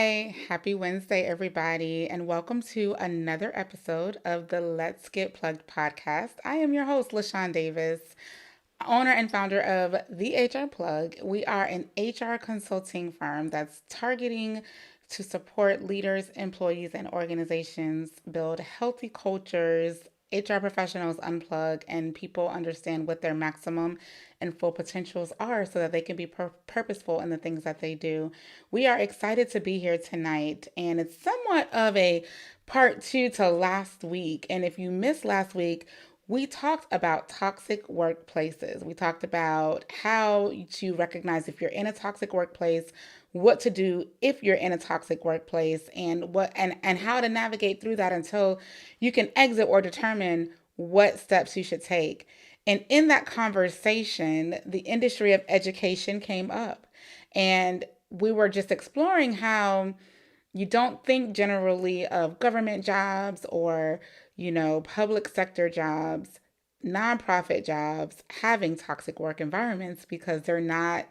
Happy Wednesday, everybody, and welcome to another episode of the Let's Get Plugged podcast. I am your host, LaShawn Davis, owner and founder of the HR Plug. We are an HR consulting firm that's targeting to support leaders, employees, and organizations build healthy cultures. HR professionals unplug and people understand what their maximum and full potentials are so that they can be purposeful in the things that they do. We are excited to be here tonight, and it's somewhat of a part two to last week. And if you missed last week, we talked about toxic workplaces. We talked about how to recognize if you're in a toxic workplace, what to do if you're in a toxic workplace, and and how to navigate through that until you can exit or determine what steps you should take. And in that conversation, the industry of education came up. And we were just exploring how you don't think generally of government jobs or, public sector jobs, nonprofit jobs having toxic work environments because they're not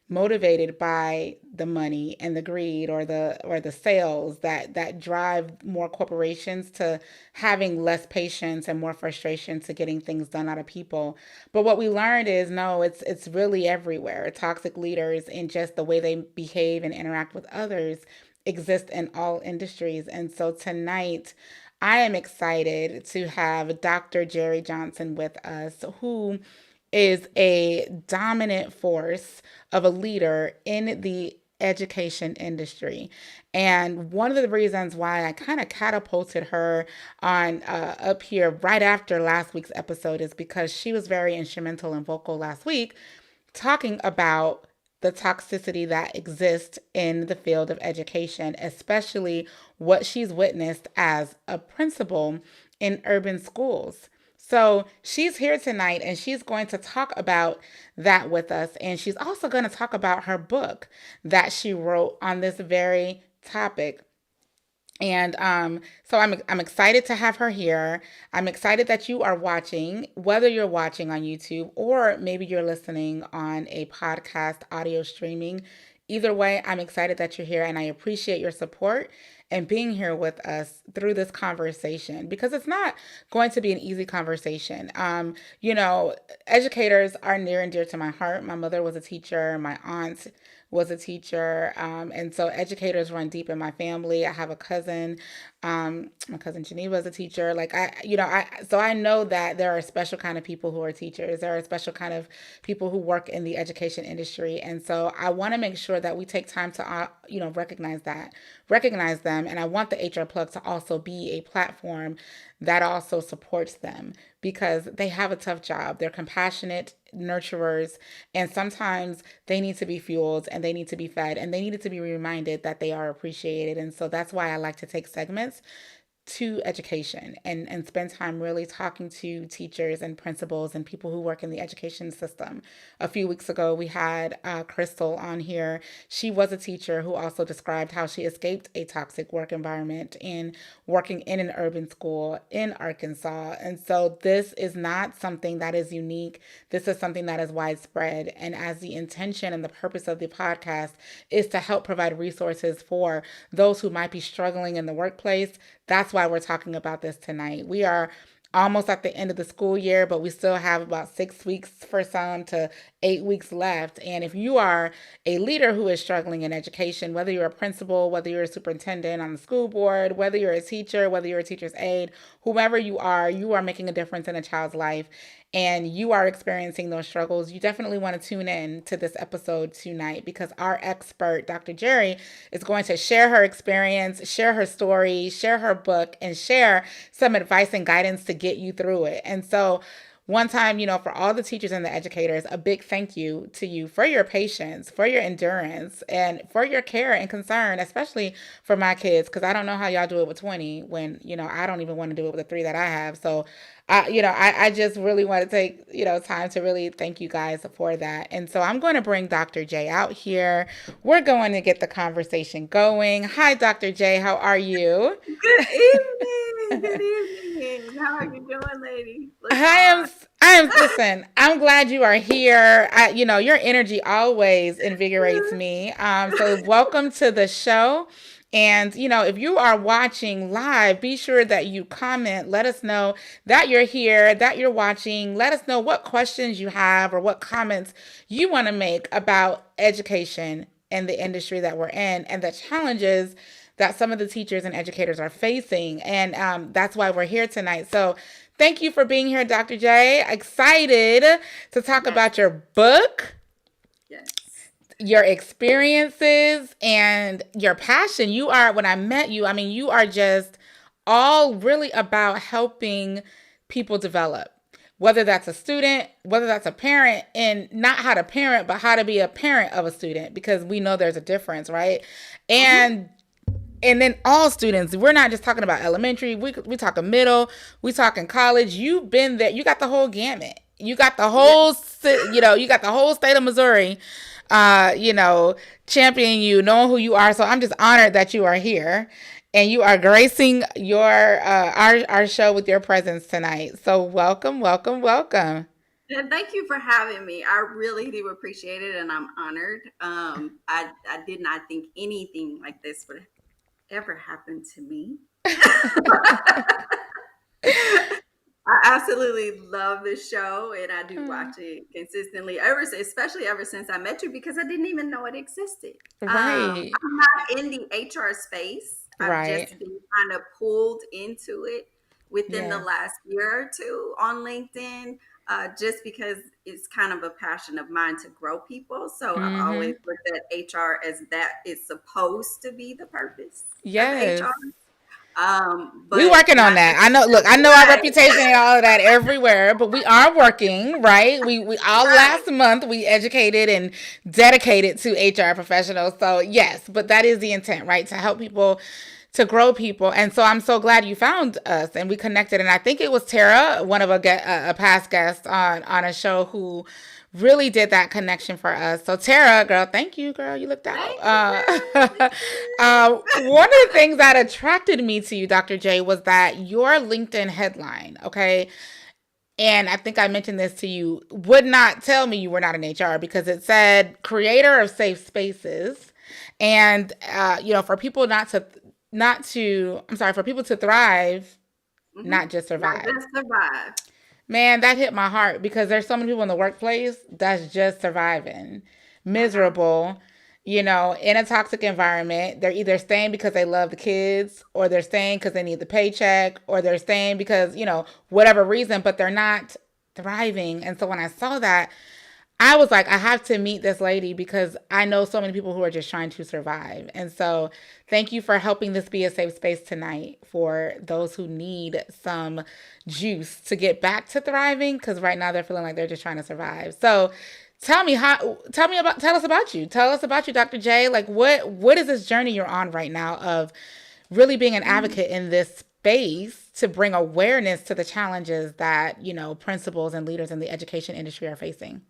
motivated by the money and the greed or the sales that drive more corporations to having less patience and more frustration to getting things done out of people. But what we learned is no, it's really everywhere. Toxic leaders and just the way they behave and interact with others exist in all industries. And so tonight I am excited to have Dr. Jerri Johnson with us, who is a dominant force of a leader in the education industry. And one of the reasons why I kind of catapulted her on up here right after last week's episode is because she was very instrumental and vocal last week talking about the toxicity that exists in the field of education, especially what she's witnessed as a principal in urban schools. So she's here tonight and she's going to talk about that with us. And she's also going to talk about her book that she wrote on this very topic. And so I'm excited to have her here. I'm excited that you are watching, whether you're watching on YouTube or maybe you're listening on a podcast audio streaming. Either way, I'm excited that you're here and I appreciate your support and being here with us through this conversation because it's not going to be an easy conversation. Educators are near and dear to my heart. My mother was a teacher, my aunt was a teacher. And so educators run deep in my family. I have a cousin. My cousin Geneva is a teacher. So I know that there are special kind of people who are teachers. There are special kind of people who work in the education industry. And so I want to make sure that we take time to, recognize them. And I want the HR Plug to also be a platform that also supports them because they have a tough job. They're compassionate nurturers, and sometimes they need to be fueled and they need to be fed and they need to be reminded that they are appreciated. And so that's why I like to take segments to education and spend time really talking to teachers and principals and people who work in the education system. A few weeks ago, we had Crystal on here. She was a teacher who also described how she escaped a toxic work environment in working in an urban school in Arkansas. And so this is not something that is unique. This is something that is widespread. And as the intention and the purpose of the podcast is to help provide resources for those who might be struggling in the workplace, that's why we're talking about this tonight. We are almost at the end of the school year, but we still have about 6 weeks for some to 8 weeks left. And if you are a leader who is struggling in education, whether you're a principal, whether you're a superintendent on the school board, whether you're a teacher, whether you're a teacher's aide, whomever you are making a difference in a child's life and you are experiencing those struggles, you definitely want to tune in to this episode tonight because our expert, Dr. Jerri, is going to share her experience, share her story, share her book, and share some advice and guidance to get you through it. And so one time, for all the teachers and the educators, a big thank you to you for your patience, for your endurance, and for your care and concern, especially for my kids, because I don't know how y'all do it with 20 when, I don't even want to do it with the 3 that I have. So, I just really want to take, time to really thank you guys for that. And so I'm going to bring Dr. J out here. We're going to get the conversation going. Hi, Dr. J. How are you? Good evening. Good evening. How are you doing, lady? Listen, I'm glad you are here. Your energy always invigorates me. So welcome to the show. And, if you are watching live, be sure that you comment. Let us know that you're here, that you're watching. Let us know what questions you have or what comments you want to make about education and the industry that we're in and the challenges that some of the teachers and educators are facing. And that's why we're here tonight. So thank you for being here, Dr. J. Excited to talk Yes, about your book, yes. your experiences, and your passion. You are, when I met you, I mean, you are just all really about helping people develop, whether that's a student, whether that's a parent, and not how to parent, but how to be a parent of a student, because we know there's a difference, right? Mm-hmm. And then all students, we're not just talking about elementary, we talking middle, we talking college. You've been there, you got the whole gamut. You got the Yes. whole, you got the whole state of Missouri, championing you, knowing who you are. So I'm just honored that you are here and you are gracing our show with your presence tonight. So welcome, welcome, welcome. And thank you for having me. I really do appreciate it, and I'm honored. I did not think anything like this would ever happen to me. I absolutely love this show, and I do watch it consistently. Especially ever since I met you, because I didn't even know it existed. Right, I'm not in the HR space. I've right. just been kind of pulled into it within the Yes. last year or two on LinkedIn, just because it's kind of a passion of mine to grow people. So I've always Mm-hmm. looked at HR as that is supposed to be the purpose of Yes. HR. We But working on not that. I know. Look, I know our right, reputation and all of that everywhere, but we are working, right? We all right. last month we educated and dedicated to HR professionals. So yes, but that is the intent, right? To help people, to grow people. And so I'm so glad you found us and we connected. And I think it was Tara, one of a past guest on a show, who really did that connection for us. So Tara, girl, thank you, girl. You looked out. Thank you, girl. Thank One of the you. things that attracted me to you, Dr. J, was that your LinkedIn headline, okay? And I think I mentioned this to you, would not tell me you were not in HR, because it said creator of safe spaces. And, for people I'm sorry, for people to thrive, Mhm. not just Not survive. just survive. Man, that hit my heart because there's so many people in the workplace that's just surviving, Uh-huh. miserable, in a toxic environment. They're either staying because they love the kids, or they're staying because they need the paycheck, or they're staying because, whatever reason, but they're not thriving. And so when I saw that, I was like, I have to meet this lady because I know so many people who are just trying to survive. And so, thank you for helping this be a safe space tonight for those who need some juice to get back to thriving, because right now they're feeling like they're just trying to survive. So, tell us about you. Tell us about you, Dr. J. Like, what is this journey you're on right now of really being an Mhm. advocate in this space to bring awareness to the challenges that, principals and leaders in the education industry are facing?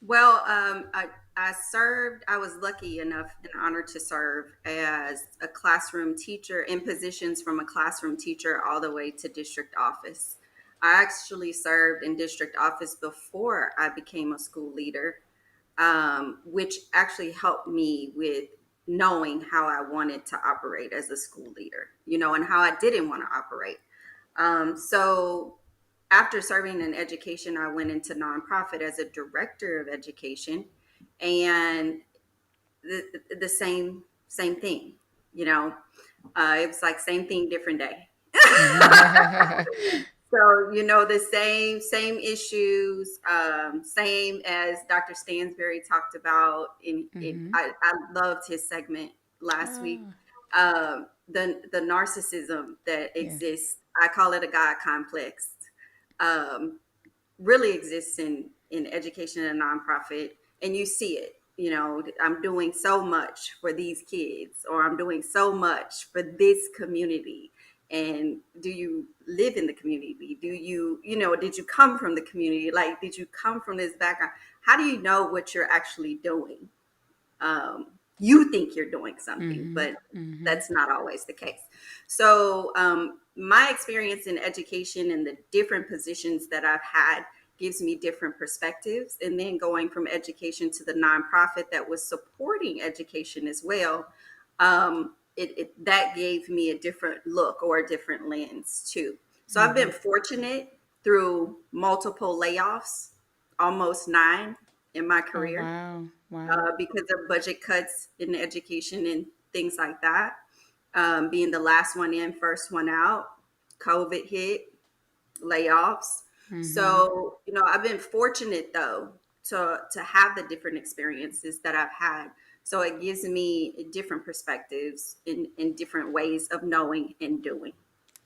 Well, I was lucky enough and honored to serve as a classroom teacher in positions from a classroom teacher all the way to district office. I actually served in district office before I became a school leader, which actually helped me with knowing how I wanted to operate as a school leader, and how I didn't want to operate. So after serving in education, I went into nonprofit as a director of education, and the same thing. You know, it was like same thing, different day. So the same issues, same as Dr. Stansberry talked about. In it, Hmm. I loved his segment last week. Oh, The narcissism that yes. exists, I call it a God complex, um, really exists in education and nonprofit, and you see it. I'm doing so much for these kids, or I'm doing so much for this community. And do you live in the community? Did you come from the community? Like, did you come from this background? How do you know what you're actually doing? You think you're doing something, Hmm. but Hmm. that's not always the case. So, my experience in education and the different positions that I've had gives me different perspectives. And then going from education to the nonprofit that was supporting education as well, that gave me a different look or a different lens too. So I've Mm-hmm. been fortunate through multiple layoffs, almost 9 in my Oh, career, wow. Wow. because of budget cuts in education and things like that. Being the last one in, first one out, COVID hit, layoffs. Mm-hmm. So, I've been fortunate though to have the different experiences that I've had. So it gives me different perspectives in different ways of knowing and doing,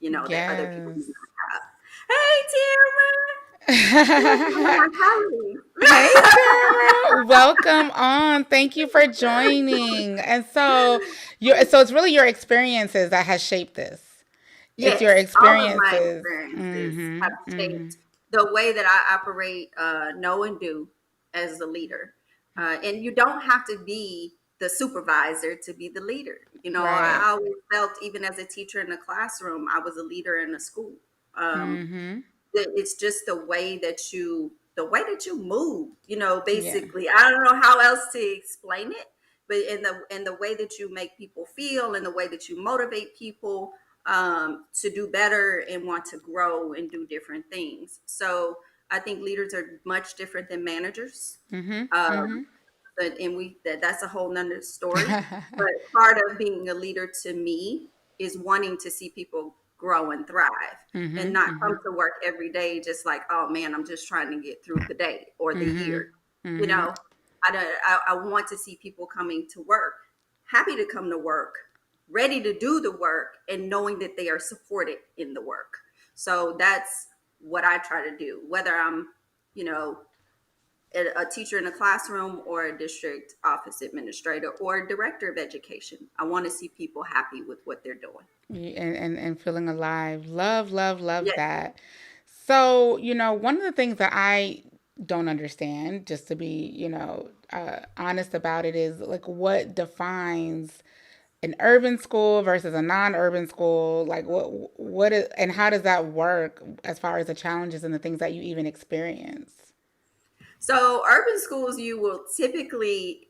that other people Yes. do not have. Hey, Tara, you're one of Hey, my Tara. colleagues. Welcome on. Thank you for joining. And so so it's really your experiences that has shaped this. It's your Yes, all of my experiences. experiences Mm-hmm. have Mm-hmm. shaped the way that I operate, know, and do as a leader. And you don't have to be the supervisor to be the leader. I Right. always felt, even as a teacher in the classroom, I was a leader in the school. Um, Mm-hmm. it's just the way that you move, Yeah. basically. I don't know how else to explain it, but in the way that you make people feel, and the way that you motivate people, to do better and want to grow and do different things. So I think leaders are much different than managers. Mm-hmm. um, Mm-hmm. that's a whole nother story. But part of being a leader to me is wanting to see people grow and thrive, and Mm-hmm. not Mm-hmm. come to work every day just like, oh man, I'm just trying to get through the day or the Mm-hmm. year. You Mm-hmm. know, I want to see people coming to work, happy to come to work, ready to do the work, and knowing that they are supported in the work. So that's what I try to do, whether I'm, you know, a teacher in a classroom, or a district office administrator, or a director of education. I want to see people happy with what they're doing. And feeling alive. Love, love, love Yes. that. So, one of the things that I don't understand, just to be, honest about it, is like what defines an urban school versus a non-urban school. Like what is, and how does that work as far as the challenges and the things that you even experience? So urban schools, you will typically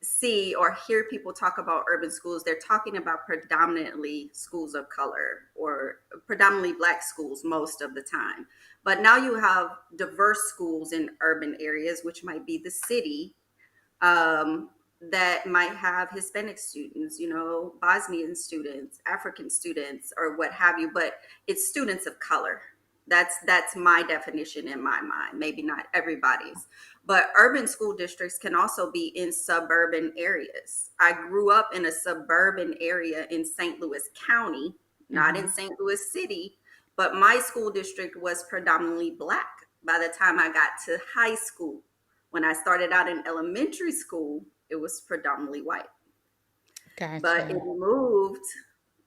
see or hear people talk about urban schools. They're talking about predominantly schools of color, or predominantly black schools most of the time. But now you have diverse schools in urban areas, which might be the city, um, that might have Hispanic students, Bosnian students, African students, or what have you, but it's students of color. That's my definition in my mind. Maybe not everybody's, but urban school districts can also be in suburban areas. I grew up in a suburban area in St. Louis County, not in Mm-hmm. St. Louis City, but my school district was predominantly black by the time I got to high school. When I started out in elementary school, it was predominantly white, but it Gotcha. moved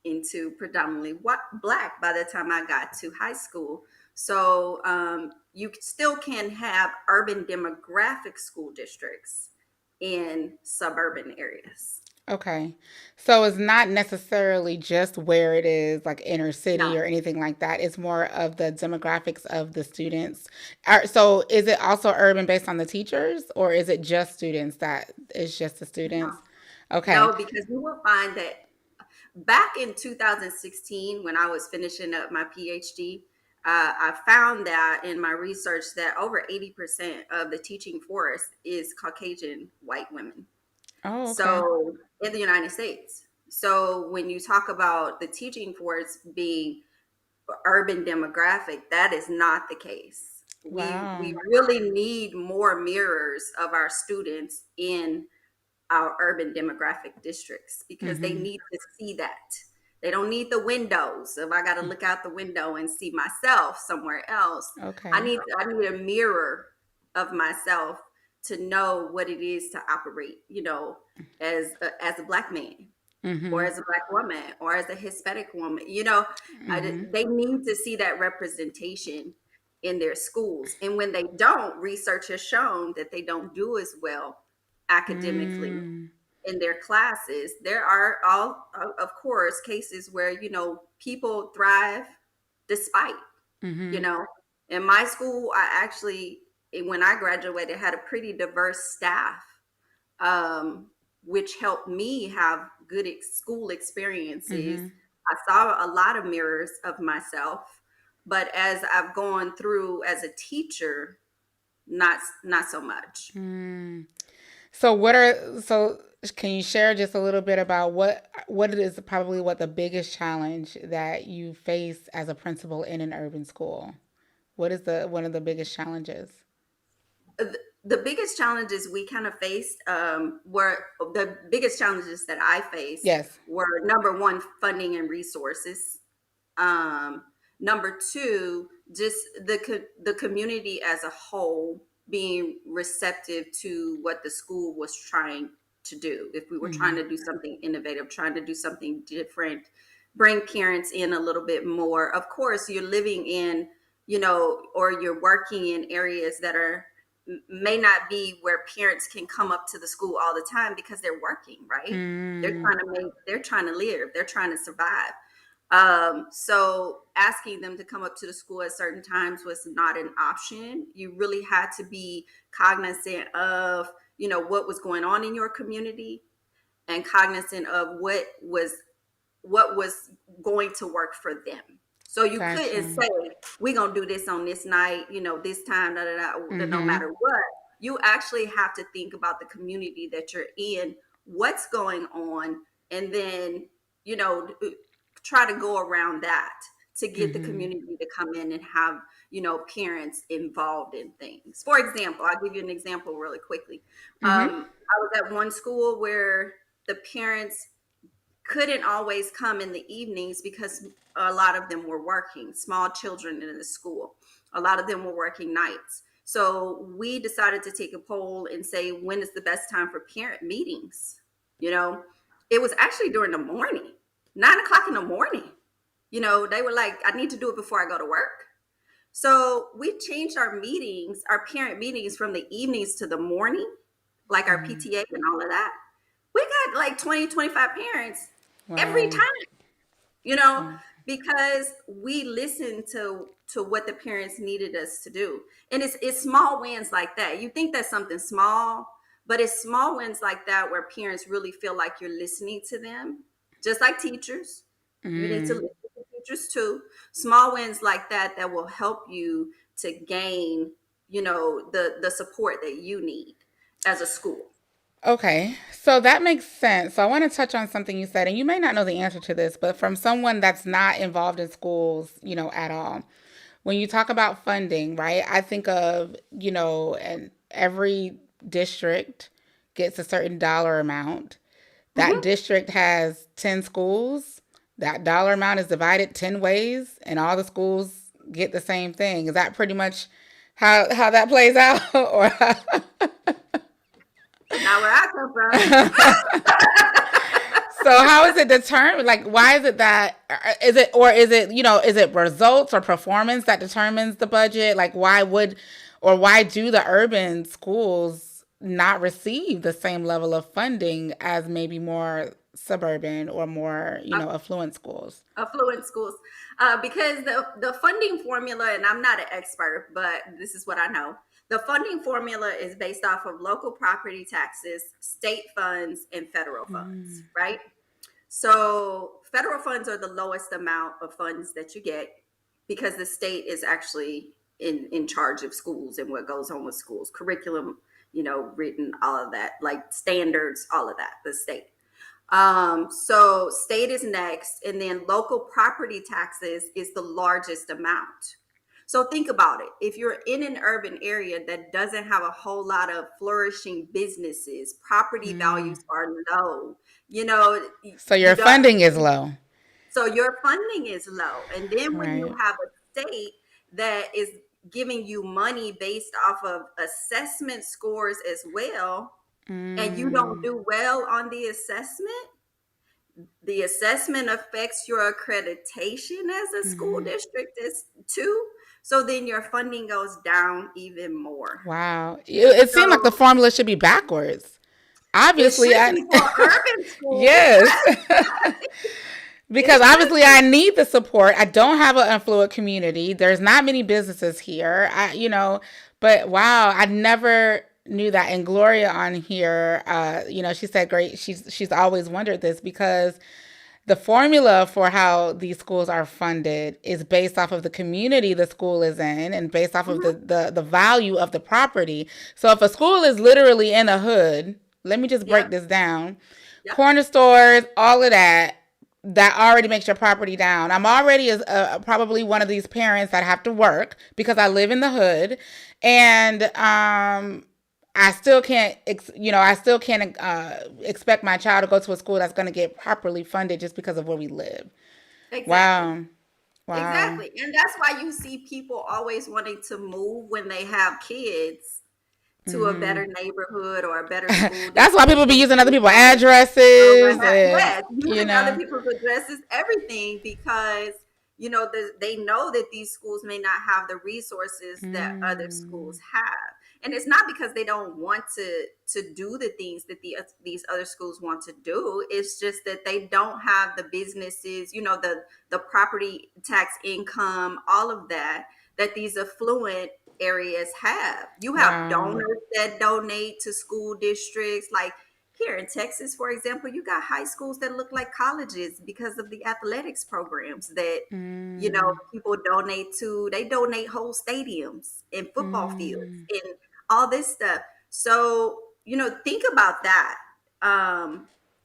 into predominantly black by the time I got to high school. So you still can have urban demographic school districts in suburban areas. Okay. So it's not necessarily just where it is, like inner No, city or anything like that. It's more of the demographics of the students. So is it also urban based on the teachers, or is it just students that is just the no, students? Okay. no, because you will find that back in 2016, when I was finishing up my PhD, I found that in my research that over 80% of the teaching force is Caucasian white women. Oh, okay. So in the United States. So when you talk about the teaching force being urban demographic, that is not the case. We Wow. really need more mirrors of our students in our urban demographic districts, because they Mm-hmm. need to see that. They don't need the windows. If I got to look out the window and see myself somewhere else, I Okay. need I need a mirror of myself to know what it is to operate, as a black man, or Mm-hmm. as a black woman, or as a Hispanic woman. Mm-hmm. They need to see that representation in their schools. And when they don't, research has shown that they don't do as well academically Mm. in their classes. There are, all of course, cases where people thrive despite, you Mm-hmm. know in my school, I actually, when I graduated, had a pretty diverse staff, um, which helped me have good school experiences. Mm-hmm. I saw a lot of mirrors of myself, but as I've gone through as a teacher, not so much. Mm. So can you share just a little bit about what it is, probably what the biggest challenge that you face as a principal in an urban school? What is the one of the biggest challenges? The biggest challenges we kind of faced were the biggest challenges that I faced Yes. were number one, funding and resources. Um, Number two, just the community as a whole being receptive to what the school was trying to do. If we were trying Mm-hmm. to do something innovative, trying to do something different, bring parents in a little bit more. Of course, you're living in, or you're working in areas that are may not be where parents can come up to the school all the time because they're working, right? Mm-hmm. They're trying to live, they're trying to survive. So asking them to come up to the school at certain times was not an option. You really had to be cognizant of, what was going on in your community, and cognizant of what was going to work for them. So you couldn't Gotcha. say, we're going to do this on this night, this time, no Mm-hmm. matter what. You actually have to think about the community that you're in, what's going on, and then, you know, try to go around that to get the Mm-hmm. community to come in and have, parents involved in things. For example, I'll give you an example really quickly. Mm-hmm. I was at one school where the parents couldn't always come in the evenings because a lot of them were working, small children in the school. A lot of them were working nights. So we decided to take a poll and say, when is the best time for parent meetings? You know, it was actually during the morning, 9 o'clock in the morning. They were like, I need to do it before I go to work. So we changed our meetings, our parent meetings, from the evenings to the morning, like our Mm-hmm. PTA and all of that. We got like 20, 25 parents every Wow. time, you know, Wow. because we listened to what the parents needed us to do. And it's small wins like that. You think that's something small, but it's small wins like that where parents really feel like you're listening to them, just like teachers. You need to Mm. listen to teachers too. Small wins like that will help you to gain, the support that you need as a school. Okay, so that makes sense. So I want to touch on something you said, and you may not know the answer to this, but from someone that's not involved in schools, at all. When you talk about funding, right? I think of, and every district gets a certain dollar amount. That Mhm. district has 10 schools. That dollar amount is divided 10 ways, and all the schools get the same thing. Is that pretty much how that plays out? Or Not where I come from. so how is it determined? Like, why is it that is it, or is it, is it results or performance that determines the budget? Like, why do the urban schools not receive the same level of funding as maybe more suburban or more, affluent schools? Affluent schools, because the funding formula, and I'm not an expert, but this is what I know. The funding formula is based off of local property taxes, state funds, and federal funds, Mm, right? So federal funds are the lowest amount of funds that you get because the state is actually in charge of schools and what goes on with schools, curriculum, written, all of that, like standards, all of that, the state. So state is next, and then local property taxes is the largest amount. So think about it. If you're in an urban area that doesn't have a whole lot of flourishing businesses, property mm. values are low. You know, So you your don't. funding is low, So your funding is low, and then when you right? have a state that is giving you money based off of assessment scores as well, and you don't Mm, do well on the assessment affects your accreditation as a school hmm. district as too. So then your funding goes down even more. Wow, it seemed like the So formula should be backwards. it Obviously, should I be for urban schools. yes. It Because should obviously I be. need the support. I don't have an affluent community. There's not many businesses here. But wow, I never knew that. And Gloria on here, she said great. She's always wondered this because the formula for how these schools are funded is based off of the community the school is in and based off of Mhm. the value of the property. So if a school is literally in a hood, let me just break Yep. this down. Yep. Corner stores, all of that, that already makes your property down. I'm already probably one of these parents that have to work because I live in the hood, and I still can't expect my child to go to a school that's going to get properly funded just because of where we live. Exactly. Wow, wow. Exactly. And that's why you see people always wanting to move when they have kids to a better neighborhood or a better school That's why district people be where using other they people's don't addresses have, and yes, you using other know. people's addresses, everything, because they know that these schools may not have the resources that other schools have. And it's not because they don't want to do the things that these other schools want to do. It's just that they don't have the businesses, the property tax income, all of that these affluent areas have. You have Wow. donors that donate to school districts. Like here in Texas, for example, you got high schools that look like colleges because of the athletics programs that people donate to. They donate whole stadiums and football fields and all this stuff. So think about that.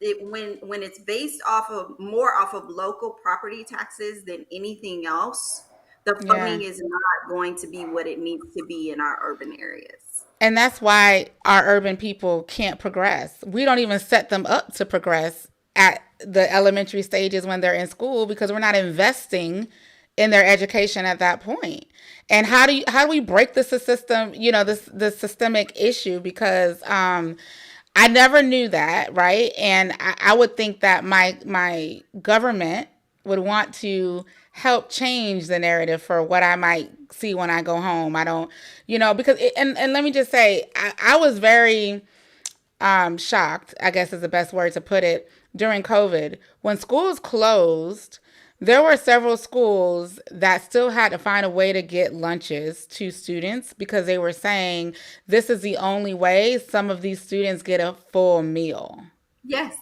When it's based off of more off of local property taxes than anything else, the Yeah. funding is not going to be what it needs to be in our urban areas. And that's why our urban people can't progress. We don't even set them up to progress at the elementary stages when they're in school because we're not investing in their education at that point. And how do we break this system, this systemic issue? Because I never knew that, right? And I would think that my government would want to help change the narrative for what I might see when I go home. I don't, because and let me just say, I was very shocked, I guess is the best word to put it, during COVID. When schools closed, there were several schools that still had to find a way to get lunches to students because they were saying this is the only way some of these students get a full meal. Yes,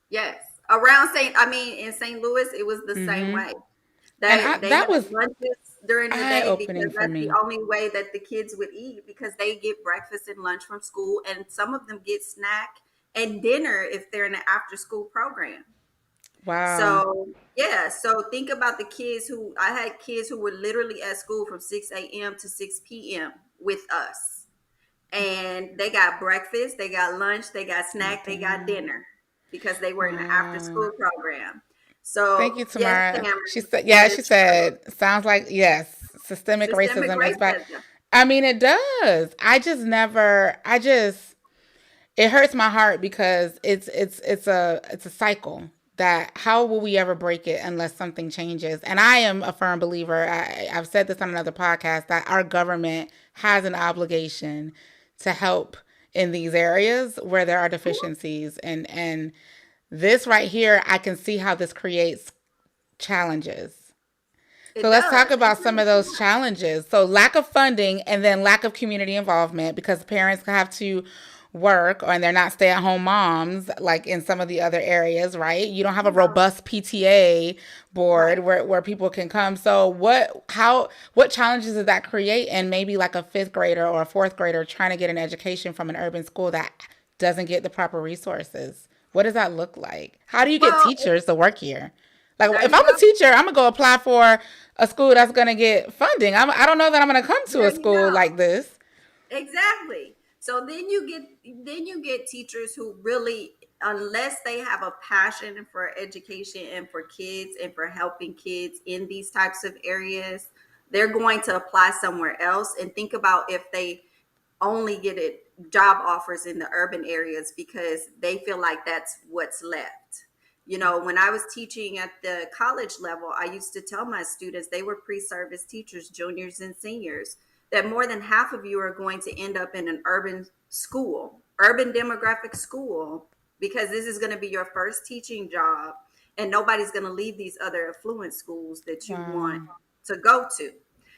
yes. Around in St. Louis, it was the same way. And They had that was lunches during the eye day because opening for that's the me. only way that the kids would eat, because they get breakfast and lunch from school, and some of them get snack and dinner if they're in an after school program. Wow. So yeah, so think about the kids who I had kids who were literally at school from 6 a.m. to 6 p.m. with us. And they got breakfast, they got lunch, they got And snack, they got dinner. dinner because they were in the after Wow. school program. Thank So you, yes, Tamara. Cameron, She said, that yeah, is she true. said, sounds like, yes, systemic Systemic racism is back. racism. I mean, it does. It hurts my heart because it's a cycle that how will we ever break it unless something changes? And I am a firm believer. I've said this on another podcast that our government has an obligation to help in these areas where there are Mhm. deficiencies, and this right here, I can see how this creates challenges. So It let's talk does. It about some really of those does. challenges. So lack of funding and then lack of community involvement because parents have to work or and they're not stay-at-home moms like in some of the other areas, right? You don't have a No. robust PTA board Right. where people can come. So what challenges does that create in maybe like a fifth grader or a fourth grader trying to get an education from an urban school that doesn't get the proper resources? What does that look like? How do you get Well, teachers to work here? Like there if you I'm a go. teacher, I'm gonna go apply for a school that's gonna get funding. I don't know that I'm gonna come to There a you school go. like this. Exactly. So then you get teachers who really, unless they have a passion for education and for kids and for helping kids in these types of areas, they're going to apply somewhere else and think about if they only get it job offers in the urban areas because they feel like that's what's left. When I was teaching at the college level, I used to tell my students, they were pre-service teachers, juniors and seniors, that more than half of you are going to end up in an urban school, urban demographic school, because this is going to be your first teaching job, and nobody's going to leave these other affluent schools that you want Wow. to go to.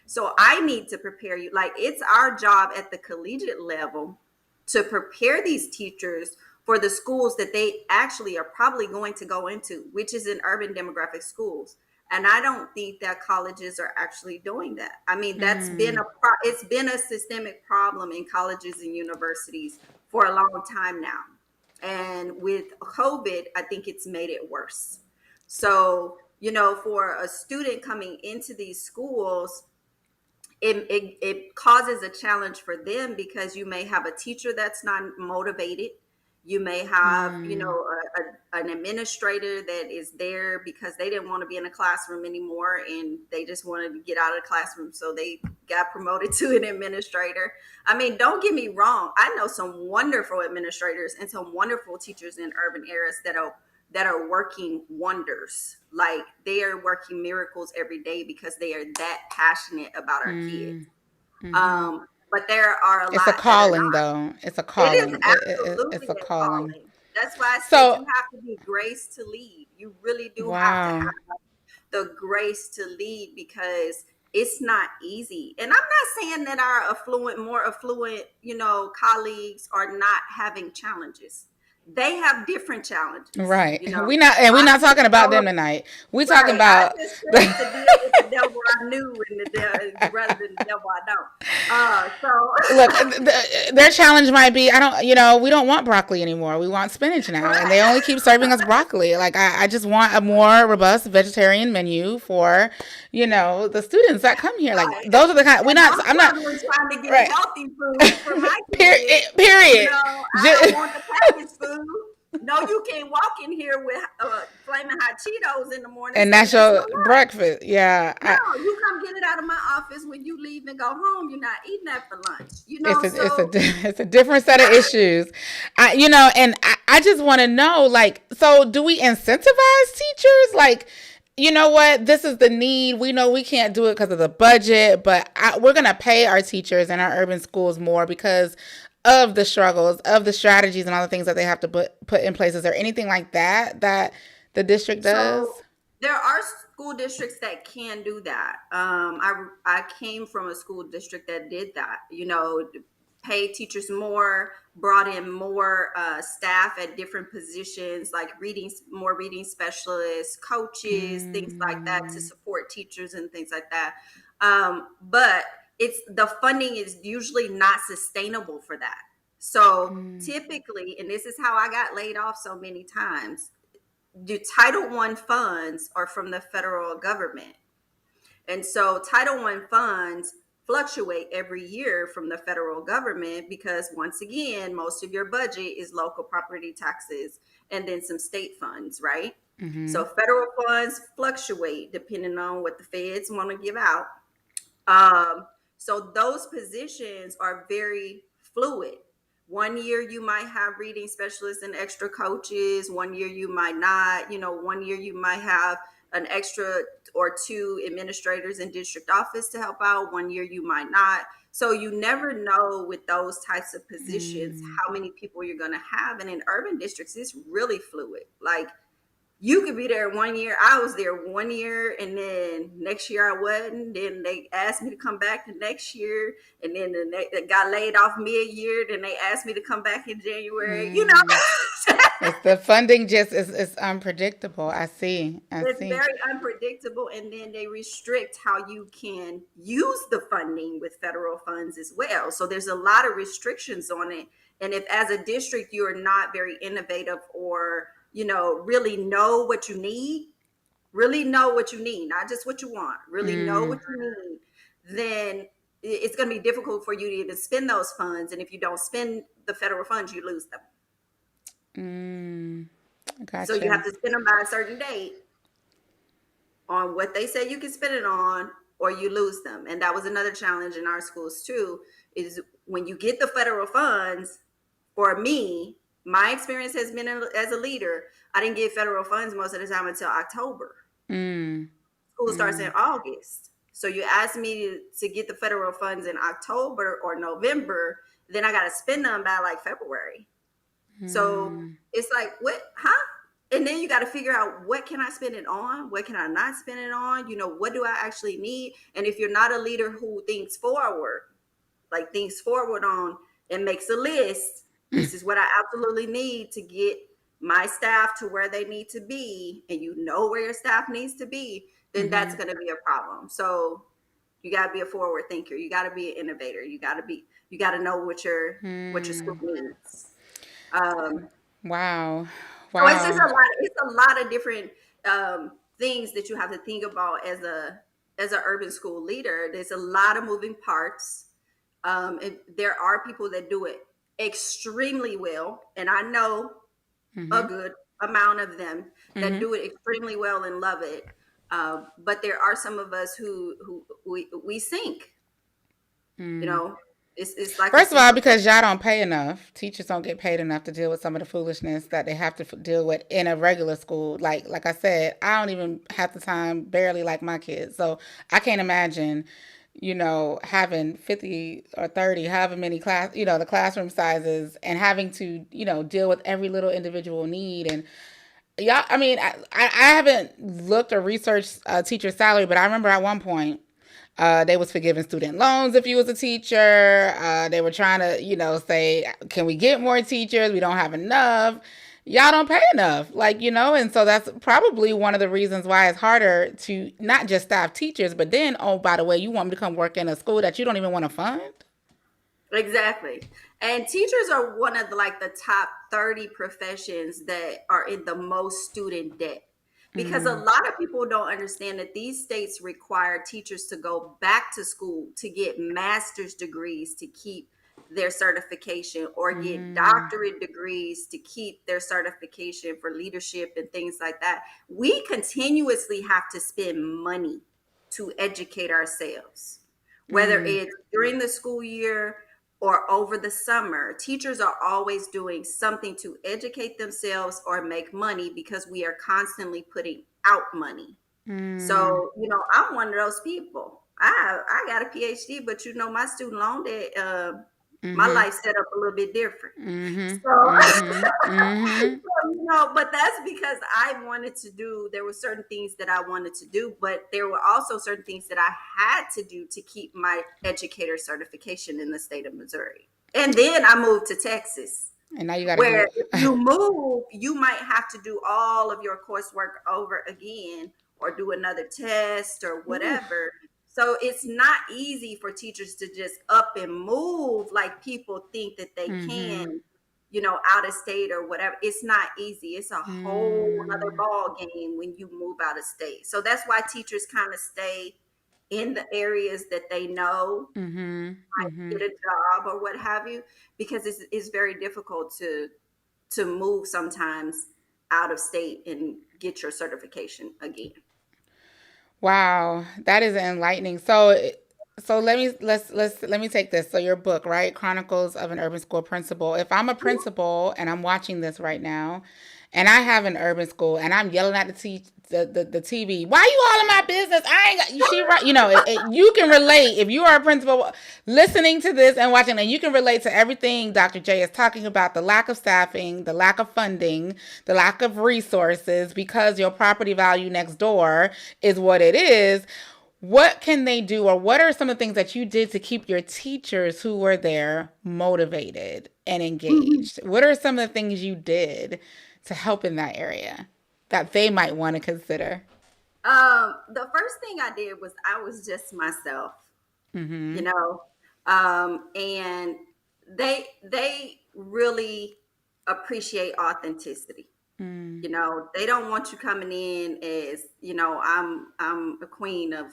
So I need to prepare you. Like, it's our job at the collegiate level to prepare these teachers for the schools that they actually are probably going to go into, which is in urban demographic schools. And I don't think that colleges are actually doing that. I mean, Mm. it's been a systemic problem in colleges and universities for a long time now. And with COVID, I think it's made it worse. So, for a student coming into these schools, it causes a challenge for them because you may have a teacher that's not motivated. You may have, Mm. an administrator that is there because they didn't want to be in a classroom anymore and they just wanted to get out of the classroom. So they got promoted to an administrator. I mean, don't get me wrong. I know some wonderful administrators and some wonderful teachers in urban areas that are working wonders. Like they are working miracles every day because they are that passionate about our kids. Mm. Mm-hmm. But there are a It's a lot that are calling, not. though. It's a It is calling. It's absolutely a a calling. calling. That's why I said So, you have to be graced to lead. You really do have to wow. have the grace to lead because it's not easy. And I'm not saying that our more affluent, colleagues are not having challenges. They have different challenges. Right. We're I not talking just about chose them tonight. We talking Right. I about just chose to deal the with the devil I knew and rather than the devil I don't. So Look, their challenge might be, I don't, we don't want broccoli anymore. We want spinach now, and they right. only keep serving us broccoli. Like, I just want a more robust vegetarian menu for, the students that come here. Like, Right. those are the kind. We're And not. I'm I'm not. struggling trying to get Right. healthy food for my kids. Period. I don't want the packaged food. No, you can't walk in here with flaming hot Cheetos in the morning And saying that's it's your your lunch. breakfast. Yeah. No, you come get it out of my office when you leave and go home. You're not eating that for lunch. It's a So it's a different set of issues. And I just want to know, like, so do we incentivize teachers? Like, you know what, this is the need. We know we can't do it because of the budget, but we're gonna pay our teachers in our urban schools more because of the struggles, of the strategies, and all the things that they have to put in place. Is there anything like that the district does? So there are school districts that can do that. I came from a school district that did that. Paid teachers more, brought in more staff at different positions, like more reading specialists, coaches, things like that to Mm, support teachers and things like that. But it's the funding is usually not sustainable for that. So mm, typically, and this is how I got laid off so many times, the Title One funds are from the federal government. And so Title One funds fluctuate every year from the federal government because, once again, most of your budget is local property taxes and then some state funds, right? mm-hmm. So federal funds fluctuate depending on what the feds want to give out. So those positions are very fluid. One year you might have reading specialists and extra coaches. One year you might not. One year you might have an extra or two administrators in district office to help out. One year you might not. So you never know with those types of positions Mm, how many people you're going to have. And in urban districts, it's really fluid. Like you could be there 1 year. I was there 1 year, and then next year I wasn't. Then they asked me to come back the next year, and then they got laid off mid-year. Then they asked me to come back in January. mm. It's the funding just is unpredictable. I It's see. very unpredictable, and then they restrict how you can use the funding with federal funds as well. So there's a lot of restrictions on it. And if, as a district, you are not very innovative or really know what you need, not just what you want, really know Mm, what you need, then it's going to be difficult for you to even spend those funds. And if you don't spend the federal funds, you lose them. mm, So you gotcha. have to spend them by a certain date on what they say you can spend it on, or you lose them. And that was another challenge in our schools too, is when you get the federal funds. For me, my experience has been as a leader, I didn't get federal funds most of the time until October. Mm, School starts in mm, August. So you asked me to get the federal funds in October or November, then I got to spend them by like February. So mm, it's like, what, huh? And then you got to figure out, what can I spend it on? What can I not spend it on? What do I actually need? And if you're not a leader who thinks forward, like thinks forward on and makes a list. This is what I absolutely need to get my staff to where they need to be, and you know where your staff needs to be, then that's Mm-hmm. going to be a problem. So you got to be a forward thinker. You got to be an innovator. You got to know what your school Hmm. needs. Um, Wow. so it's just Wow. it's a lot of different things that you have to think about as an urban school leader. There's a lot of moving parts. And there are people that do it extremely well, and I know a Mm-hmm. good amount of them that Mm-hmm. do it extremely well and love it. But there are some of us who we sink. You Mm. know, it's like a First of all, sinking boat. because y'all don't pay enough. Teachers don't get paid enough to deal with some of the foolishness that they have to deal with in a regular school. Like I said, I don't even have the time barely like my kids. So I can't imagine, having 50 or 30, however many class, the classroom sizes and having to, deal with every little individual need. And yeah, I mean, I haven't looked or researched a teacher's salary, but I remember at one point they was forgiving student loans if you was a teacher. They were trying to, say, can we get more teachers? We don't have enough. Y'all don't pay enough, and so that's probably one of the reasons why it's harder to not just staff teachers, but then, oh, by the way, you want me to come work in a school that you don't even want to fund? Exactly. And teachers are one of the top 30 professions that are in the most student debt. Because a Mm, lot of people don't understand that these states require teachers to go back to school to get master's degrees to keep their certification, or get mm, doctorate degrees to keep their certification for leadership and things like that. We continuously have to spend money to educate ourselves, whether mm, it's during the school year or over the summer. Teachers are always doing something to educate themselves or make money, because we are constantly putting out money. mm, So, I'm one of those people. I got a PhD, but my student loan debt, my mm-hmm, life set up a little bit different. mm-hmm, So, mm-hmm, mm-hmm, but that's because I wanted to do, there were certain things that I wanted to do, but there were also certain things that I had to do to keep my educator certification in the state of Missouri. And then I moved to Texas, and now you got to where do if you move, you might have to do all of your coursework over again, or do another test or Ooh, whatever. So it's not easy for teachers to just up and move like people think that they mm-hmm, can, out of state or whatever. It's not easy. It's a whole other mm, ball game when you move out of state. So that's why teachers kind of stay in the areas that they know, mm-hmm, mm-hmm. get a job or what have you, because it's very difficult to move sometimes out of state and get your certification again. Wow, that is enlightening. So let me take this. So your book, right? Chronicles of an Urban School Principal. If I'm a principal and I'm watching this right now, and I have an urban school and I'm yelling at the TV, why you all in my business? I ain't got she right. You can relate if you are a principal listening to this and watching, and you can relate to everything Dr. J is talking about: the lack of staffing, the lack of funding, the lack of resources, because your property value next door is what it is. What can they do, or what are some of the things that you did to keep your teachers who were there motivated and engaged? What are some of the things you did to help in that area that they might want to consider? The first thing I did was I was just myself, you Mm-hmm. know, and they really appreciate authenticity. Mm, They don't want you coming in as, I'm a queen of,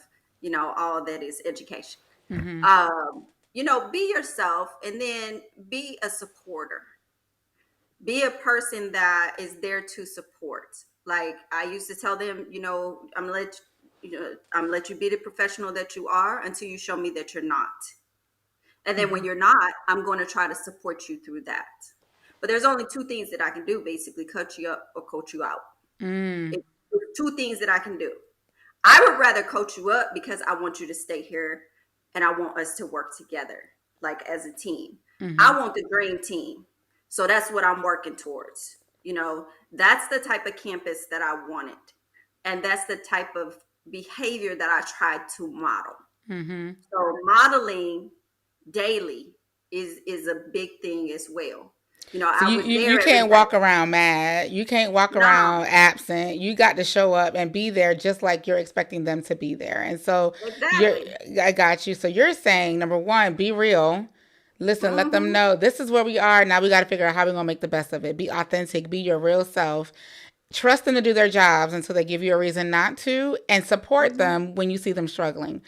all that is education. mm-hmm. Be yourself, and then be a supporter. Be a person that is there to support. Like I used to tell them, I'm gonna let you be the professional that you are until you show me that you're not. And then when Mm-hmm. you're not, I'm going to try to support you through that. But there's only two things that I can do, basically: cut you up or coach you out. Mm, It's two things that I can do. I would rather coach you up because I want you to stay here and I want us to work together, like as a team. mm-hmm. I want the dream team. So that's what I'm working towards. That's the type of campus that I wanted. And that's the type of behavior that I tried to model. Mm-hmm. So modeling daily is a big thing as well. So I was you there every can't day. walk around mad. You can't walk No, around absent. You got to show up and be there just like you're expecting them to be there. And so you're, exactly. I got you. So you're saying, number one, be real. Listen, let them Hmm. know this is where we are. Now we got to figure out how we're going to make the best of it. Be authentic, be your real self. Trust them to do their jobs until they give you a reason not to, and support Hmm. them when you see them struggling.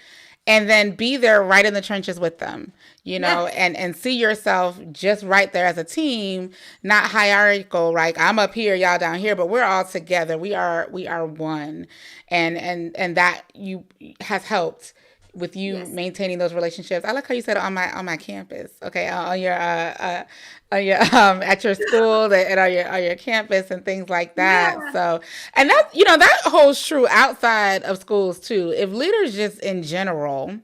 And then be there right in the trenches with them, Yes. and see yourself just right there as a team, not hierarchical, like I'm up here, y'all down here, but we're all together. We are one. And that you has helped with you Yes. maintaining those relationships. I like how you said on my campus, okay, on your at your school and on your campus and things like that. Yeah. So, and that that holds true outside of schools too. If leaders just in general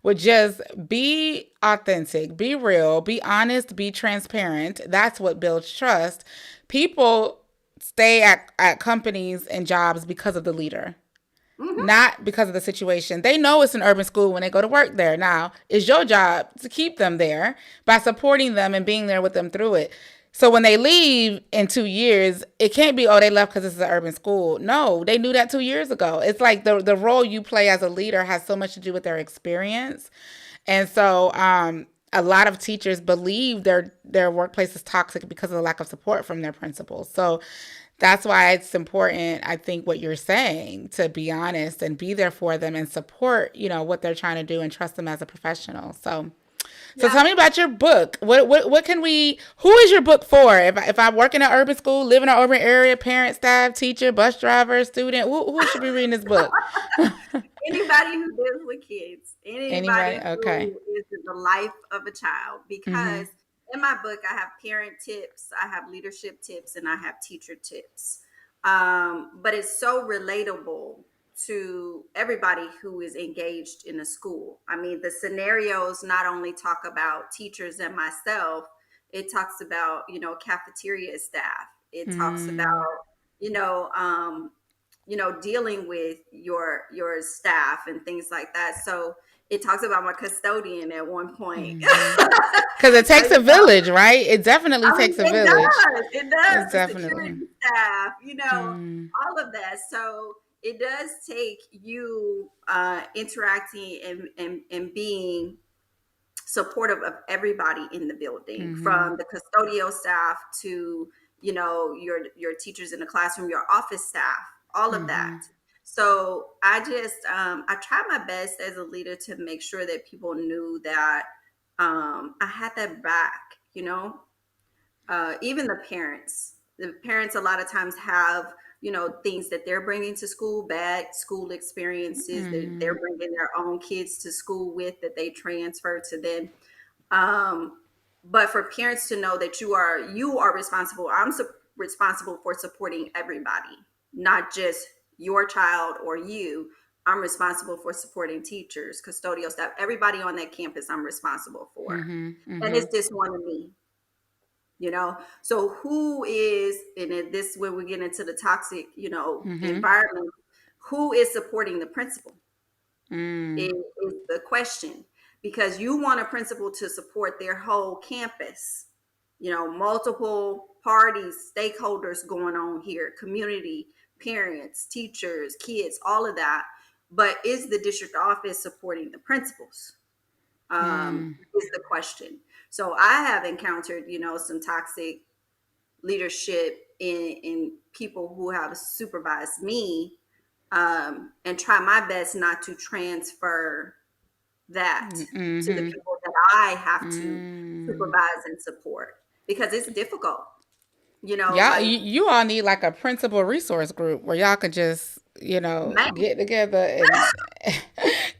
would just be authentic, be real, be honest, be transparent, that's what builds trust. People stay at companies and jobs because of the leader, Hmm. not because of the situation. They know it's an urban school when they go to work there. Now, it's your job to keep them there by supporting them and being there with them through it. So when they leave in 2 years, it can't be, oh, they left because this is an urban school. No, they knew that 2 years ago. It's like the role you play as a leader has so much to do with their experience. And so a lot of teachers believe their workplace is toxic because of the lack of support from their principals. So that's why it's important, I think, what you're saying, to be honest and be there for them and support, what they're trying to do and trust them as a professional. So Yeah. tell me about your book. What can we? Who is your book for? If I work in an urban school, live in an urban area, parent, staff, teacher, bus driver, student, who should be reading this book? Anybody who deals with kids, Anybody? anybody Okay. who is in the life of a child, because Mhm. in my book I have parent tips, I have leadership tips, and I have teacher tips. But it's so relatable to everybody who is engaged in a school. I mean, the scenarios not only talk about teachers and myself, it talks about, cafeteria staff. It talks about, Mm. you know, um, dealing with your staff and things like that. So it talks about my custodian at one point. Mhm. Because it takes a village, right? It definitely I mean, takes a it village. does. It does. It's The definitely. security staff, Mm. all of that. So it does take you interacting and being supportive of everybody in the building, Mhm. from the custodial staff to your teachers in the classroom, your office staff, all of that. Mhm. So I try my best as a leader to make sure that people knew that I had that back. Even the parents a lot of times have things that they're bringing to school, bad school experiences that they're Mhm. bringing their own kids to school with, that they transfer to them. Um, but for parents to know that you are responsible. Responsible for supporting everybody, not just your child or you. I'm responsible for supporting teachers, custodial staff, everybody on that campus. I'm responsible for, Mhm. and Mhm. it's just one of me. So who is, and this when we get into the toxic Mhm. environment, who is supporting the principal Mm. is the question. Because you want a principal to support their whole campus, multiple parties, stakeholders going on here, community, parents, teachers, kids, all of that. But is the district office supporting the principals, Mm. is the question. So I have encountered some toxic leadership in people who have supervised me, and try my best not to transfer that to the Mhm. people that I have to Mm. supervise and support, because it's difficult. Y'all, Like, you all need like a principal resource group where y'all could just, man, get together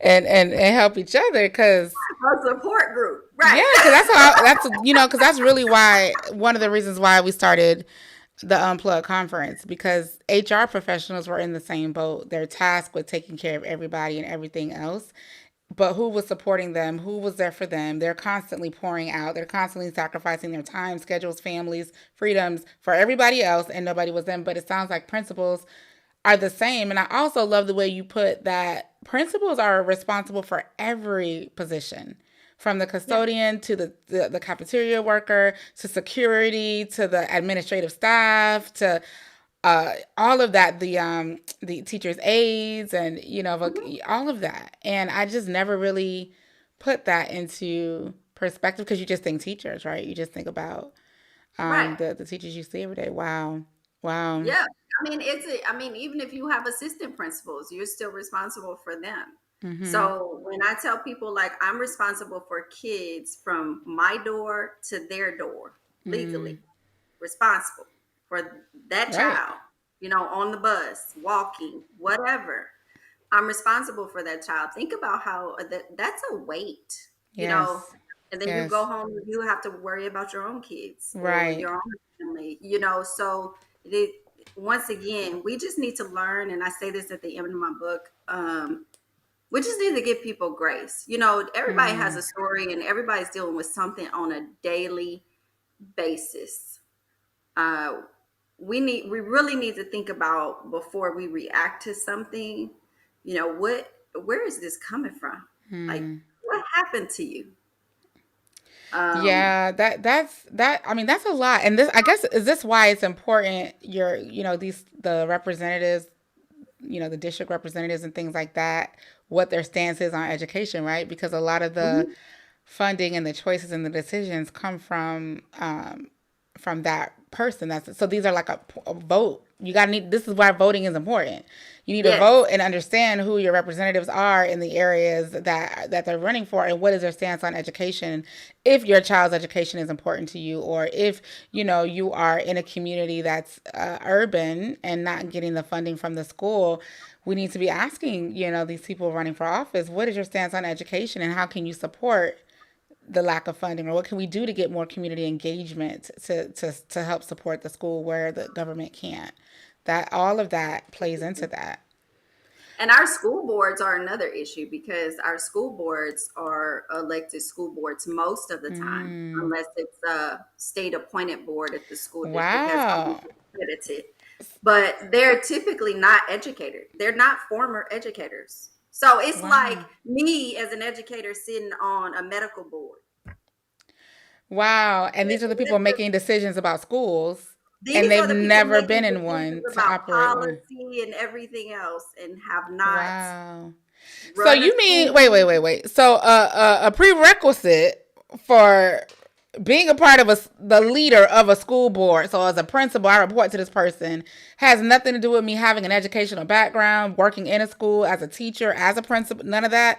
and and help each other. Cause a support group, yeah, right? cause cause that's really why one of the reasons why we started the Unplugged conference, because HR professionals were in the same boat. Their task with taking care of everybody and everything else. But who was supporting them? Who was there for them? They're constantly pouring out. They're constantly sacrificing their time, schedules, families, freedoms for everybody else, and nobody was them. But it sounds like principals are the same. And I also love the way you put that principals are responsible for every position, from the Yeah. custodian to the cafeteria worker to security to the administrative staff to all of that, the teachers' aides and Mhm. all of that. And I just never really put that into perspective because you just think teachers, right? You just think about Right. the teachers you see every day. Wow, wow. Yeah. I mean, even if you have assistant principals, you're still responsible for them. Mm-hmm. So when I tell people like I'm responsible for kids from my door to their door Mm, legally, responsible for that right. child, on the bus, walking, whatever. I'm responsible for that child. Think about how that's a weight, Yes. and then you go Yes. home, you have to worry about your own kids or Right. your own family. So it, once again, we just need to learn. And I say this at the end of my book. We just need to give people grace. Everybody has Mm, a story and everybody's dealing with something on a daily basis. uh, we really need to think about before we react to something. Where is this coming from? Like, mm. what happened to you? um Yeah, that. I mean, that's a lot. And this, I guess, is this why it's important? These the representatives, the district representatives and things like that, what their stance is on education, right? Because a lot of the mhm. funding and the choices and the decisions come from that person. That's so these are like a vote. You got to need. This is why voting is important. You need to Yes. vote and understand who your representatives are in the areas that they're running for, and what is their stance on education. If your child's education is important to you, or if you are in a community that's urban and not getting the funding from the school, we need to be asking these people running for office, what is your stance on education, and how can you support the lack of funding, or what can we do to get more community engagement to help support the school where the government can't. That all of that plays into that. And our school boards are another issue because our school boards are elected school boards most of the time, Mm, unless it's a state appointed board if the school district has always wow. accredited. But they're typically not educators. They're not former educators. So it's like Wow. me as an educator sitting on a medical board. Wow. And these are the people making decisions about schools, and These they've are the people never making been in decisions one to about operate one. policy and everything else and have not Wow. So run a you mean wait, wait, school. wait, wait. So a prerequisite for being a part of the leader of a school board, so as a principal I report to this person, has nothing to do with me having an educational background, working in a school as a teacher, as a principal, none of that.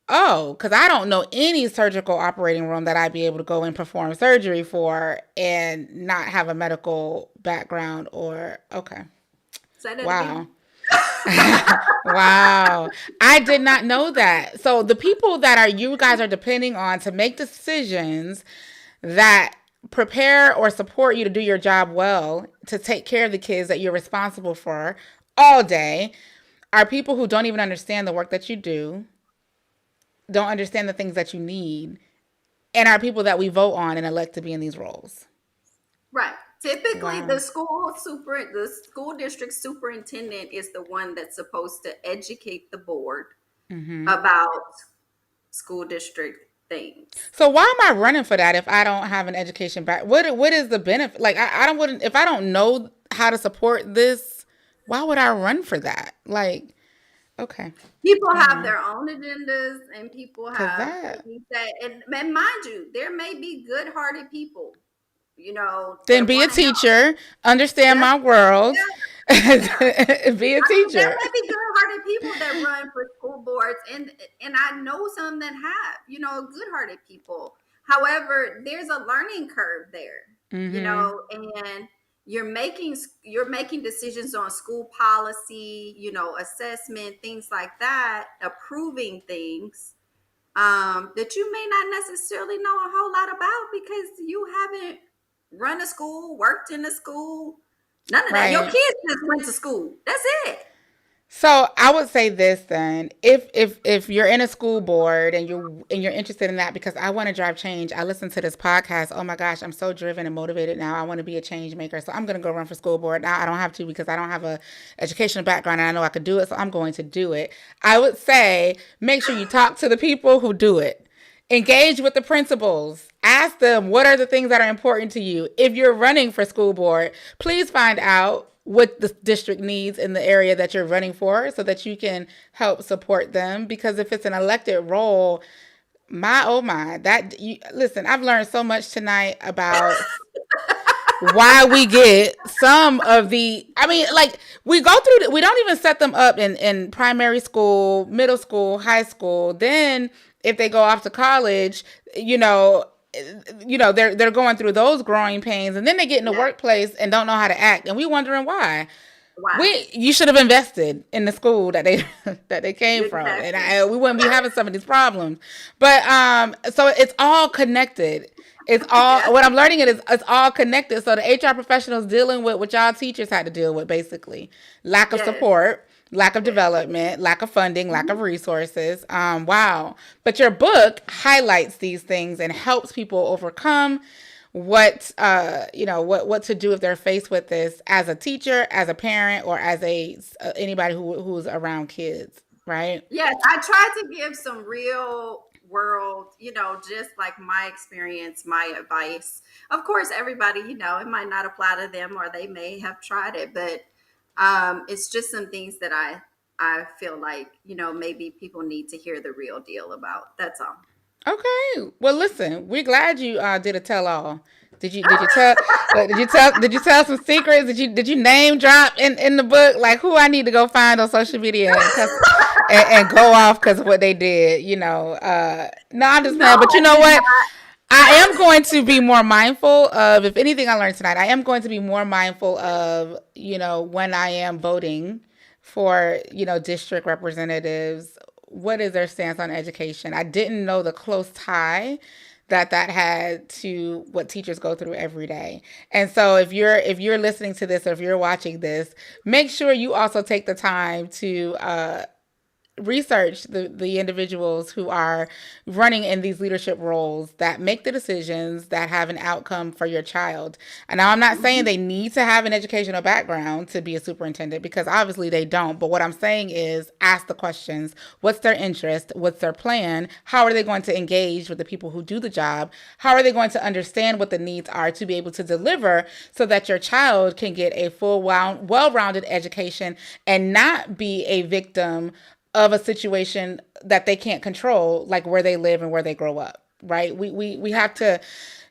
Oh, because I don't know any surgical operating room that I'd be able to go and perform surgery for and not have a medical background. Or okay. Say that Wow. again. Wow. I did not know that. So the people that are you guys are depending on to make decisions that prepare or support you to do your job well, to take care of the kids that you're responsible for all day, are people who don't even understand the work that you do, don't understand the things that you need, and are people that we vote on and elect to be in these roles. Right. Typically, Wow. the school district superintendent is the one that's supposed to educate the board Hmm. about school district things. So why am I running for that if I don't have an education back? What is the benefit? Like I don't wouldn't if I don't know how to support this, why would I run for that? Like, okay, People all have right, their own agendas, and people cause have, like that you said, and mind you, there may be good-hearted people, then that be a want to help. teacher, understand That's my world, yeah. be a There teacher. may be good-hearted people that run for school boards, and I know some that have, good-hearted people. However, there's a learning curve there, Hmm. and you're making decisions on school policy, assessment, things like that, approving things that you may not necessarily know a whole lot about because you haven't run a school, worked in a school, none of that. Your Right. kids just went to school. That's it. So I would say this then, if you're in a school board and you're interested in that, because I want to drive change. I listen to this podcast. Oh my gosh, I'm so driven and motivated now. I want to be a change maker. So I'm gonna go run for school board. Now I don't have to because I don't have a educational background and I know I could do it. So I'm going to do it. I would say make sure you talk to the people who do it. Engage with the principals. Ask them what are the things that are important to you. If you're running for school board, please find out what the district needs in the area that you're running for so that you can help support them. Because if it's an elected role, my oh my, listen, I've learned so much tonight about why we get some of the, I mean, like, we go through we don't even set them up in primary school, middle school, high school. Then if they go off to college, you know they're going through those growing pains, and then they get in the Yeah. workplace and don't know how to act, and we wondering why. Wow. You should have invested in the school that they that they came from, and Exactly. we wouldn't be having some of these problems. But so it's all connected. It's Yeah. all what I'm learning. It's all connected. So the HR professionals dealing with what y'all teachers had to deal with, basically lack of Yes. support, lack of Yes. development, lack of funding, lack Mhm. of resources. Wow. But your book highlights these things and helps people overcome what to do if they're faced with this as a teacher, as a parent, or as a anybody who's around kids, right? Yes, I tried to give some real world, just like my experience, my advice. Of course, everybody, it might not apply to them or they may have tried it, but it's just some things that I feel like, maybe people need to hear the real deal about. That's all. Okay. Well, listen, we're glad you did a tell all. Did you tell some secrets? Did you name drop in the book, like who I need to go find on social media and go off because of what they did? No, I'm just No, playing. But you I know did what? not. I am going to be more mindful of, if anything I learned tonight, I am going to be more mindful of, when I am voting for, district representatives, what is their stance on education? I didn't know the close tie that had to what teachers go through every day. And so if you're listening to this, or if you're watching this, make sure you also take the time to research the individuals who are running in these leadership roles that make the decisions that have an outcome for your child. And now I'm not saying Mhm. they need to have an educational background to be a superintendent, because obviously they don't. But what I'm saying is ask the questions. What's their interest? What's their plan? How are they going to engage with the people who do the job? How are they going to understand what the needs are to be able to deliver so that your child can get a full, well-rounded education and not be a victim of a situation that they can't control, like where they live and where they grow up, right? We have to,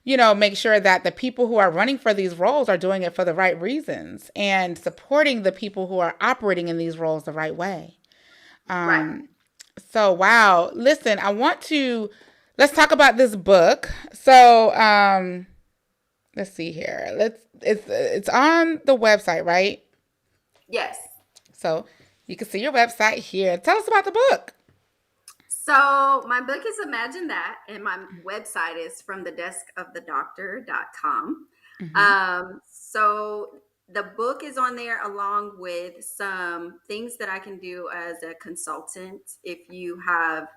make sure that the people who are running for these roles are doing it for the right reasons and supporting the people who are operating in these roles the right way. Right. So, wow. Listen, let's talk about this book. So, let's see here. It's on the website, right? Yes. So you can see your website here. Tell us about the book. So my book is Imagine That, and my website is fromthedeskofthedoctor.com. Mm-hmm. So the book is on there along with some things that I can do as a consultant. If you have,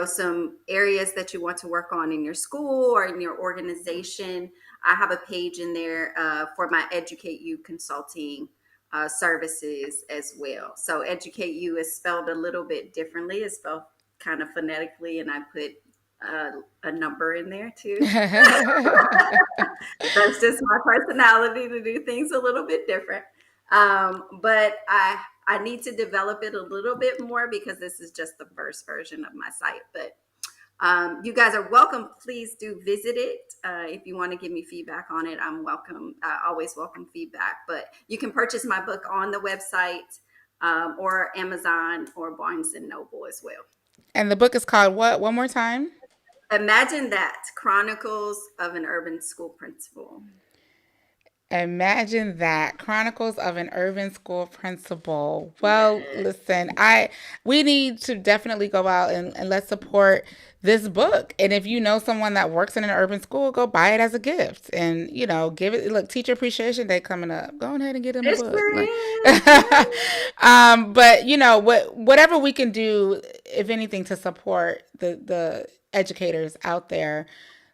some areas that you want to work on in your school or in your organization, I have a page in there for my Educate You consulting services as well. So Educate You is spelled a little bit differently. It's spelled kind of phonetically, and I put a number in there too. That's just my personality to do things a little bit different. But I need to develop it a little bit more because this is just the first version of my site. But you guys are welcome. Please do visit it. If you want to give me feedback on it, I'm welcome. I always welcome feedback. But you can purchase my book on the website or Amazon or Barnes and Noble as well. And the book is called what? One more time. Imagine That, Chronicles of an Urban School Principal. Imagine That, Chronicles of an Urban School Principal. Well, Yes. listen, we need to definitely go out and let's support this book. And if you know someone that works in an urban school, go buy it as a gift. And, give it, look, Teacher Appreciation Day coming up. Go ahead and get them a It book. sure Like, is. Yeah. but whatever we can do, if anything, to support the educators out there,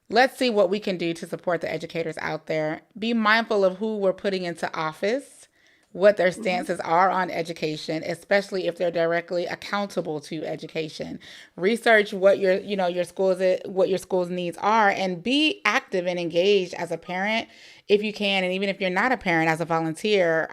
let's see what we can do to support the educators out there. Be mindful of who we're putting into office. what their Mhm. stances are on education, especially if they're directly accountable to education. Research what your what your school's needs are, and be active and engaged as a parent if you can, and even if you're not a parent, as a volunteer.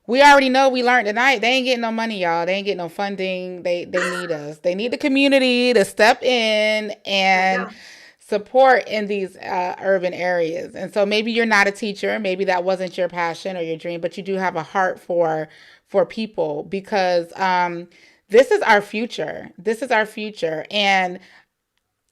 We already know, we learned tonight, they ain't getting no money, y'all. They ain't getting no funding. They need us. They need the community to step in There you and go. support in these urban areas. And so maybe you're not a teacher, maybe that wasn't your passion or your dream, but you do have a heart for people, because this is our future. This is our future. And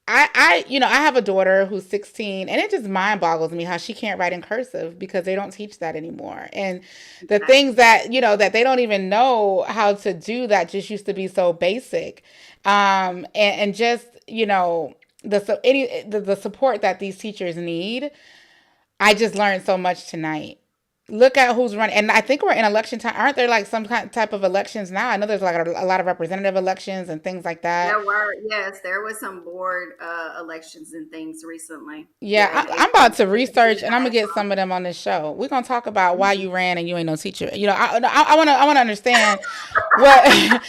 I have a daughter who's 16, and it just mind boggles me how she can't write in cursive because they don't teach that anymore. And the things Exactly. that, that they don't even know how to do that just used to be so basic. And just, the support that these teachers need. I just learned so much tonight. Look at who's running, and I think we're in election time. Aren't there like some kind type of elections now? I know there's like a lot of representative elections and things like that. There were, yes, there was some board elections and things recently. Yeah, Yeah, in I'm April. about to research, and I'm gonna get some of them on this show. We're gonna talk about why Mhm. you ran and you ain't no teacher. I wanna understand what